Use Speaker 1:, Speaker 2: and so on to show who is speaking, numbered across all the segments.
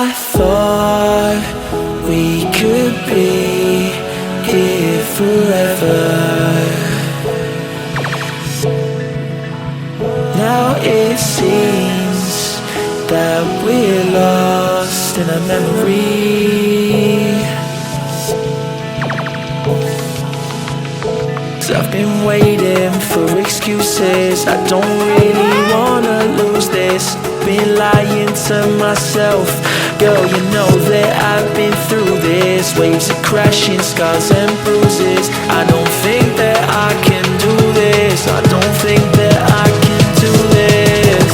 Speaker 1: I thought we could be here forever. Now it seems that we're lost in a memory. 'Cause I've been waiting for excuses. I don't really wanna lose this. Been lying to myself. Girl, you know that I've been through this. Waves are crashing, scars and bruises. I don't think that I can do this. I don't think that I can do this.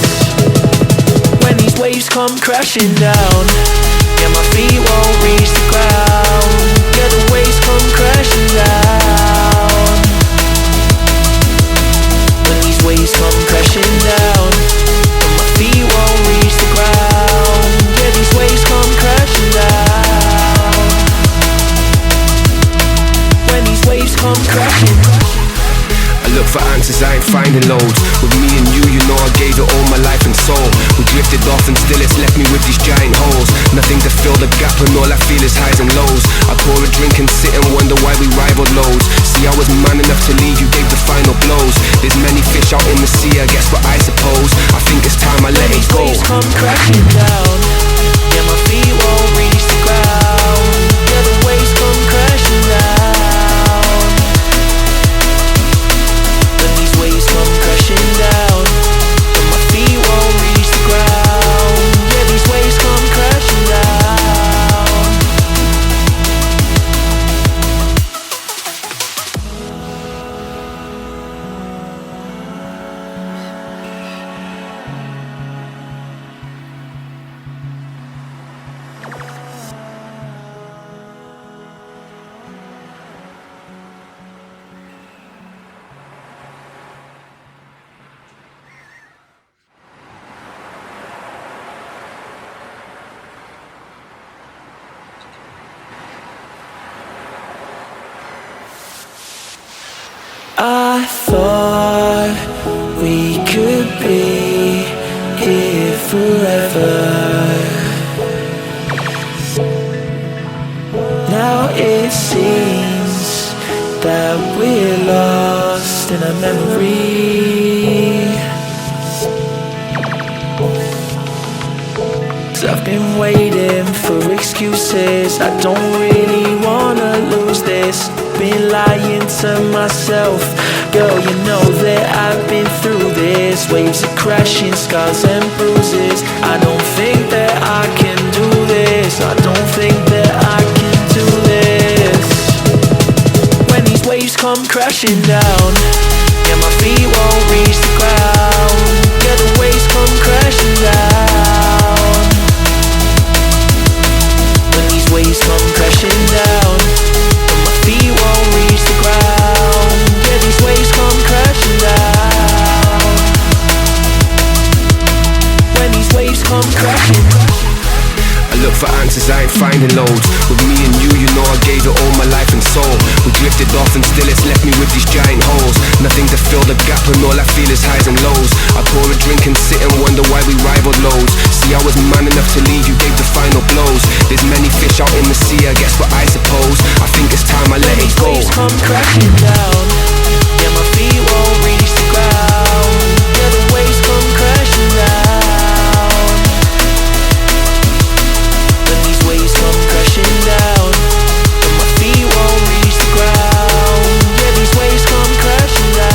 Speaker 1: When these waves come crashing down, yeah, my feet won't reach the ground. Yeah, the waves come crashing down. When these waves come crashing down, and my feet won't reach the ground. Yeah, these waves come crashing down. When these waves come crashing.
Speaker 2: I look for answers, I ain't finding loads. With me and you know I gave it all my life and soul. We drifted off and still it's left me with these giant holes. Nothing to fill the gap and all I feel is highs and lows. I pour a drink and sit and wonder why we rivaled loads. See, I was man enough to leave, you gave the final blows. There's many fish out in the sea, I guess what I suppose. I think it's time I let it go.
Speaker 1: Waves come crashing down, yeah, my feet won't reach the ground. Yeah, the waves come crashing down. When these waves come crashing down, and my feet won't reach the ground. Yeah, these waves come crashing down. I thought we could be here forever. Now it seems that we're lost in a memory. 'Cause I've been waiting for excuses. I don't really wanna lose this. Been lying to myself. Girl, you know that I've been through this. Waves are crashing, scars and bruises. I don't think that I can do this. I don't think that I can do this. When these waves come crashing down, yeah, my feet won't reach the ground. Yeah, the waves come crashing down. When these waves come crashing down, and my feet won't reach the ground. Yeah, these waves come crashing down. When these waves come crashing.
Speaker 2: I look for answers, I ain't finding loads. With me and you know I gave it all my life and soul. We drifted off and still it's left me with these giant holes. Nothing to fill the gap and all I feel is highs and lows. I pour a drink and sit and wonder why we rivaled loads. See, I was man enough to leave, you gave the final blows. There's many fish out in the sea, I guess what I suppose. I think it's time I let it go.
Speaker 1: When these waves come crashing down, yeah, my feet won't reach the ground. Yeah, the waves come crashing down. When these waves come crashing down, and my feet won't reach the ground. Yeah, these waves come crashing down.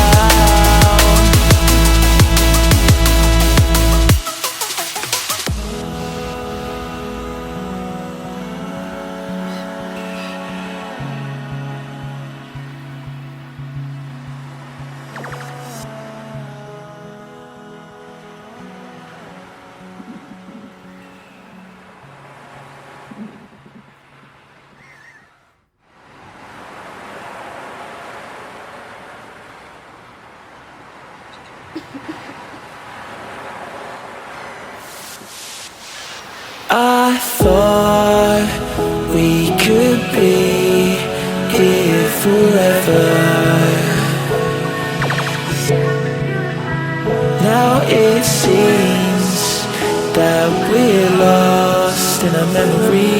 Speaker 1: I thought we could be here forever. Now it seems that we're lost in a memory.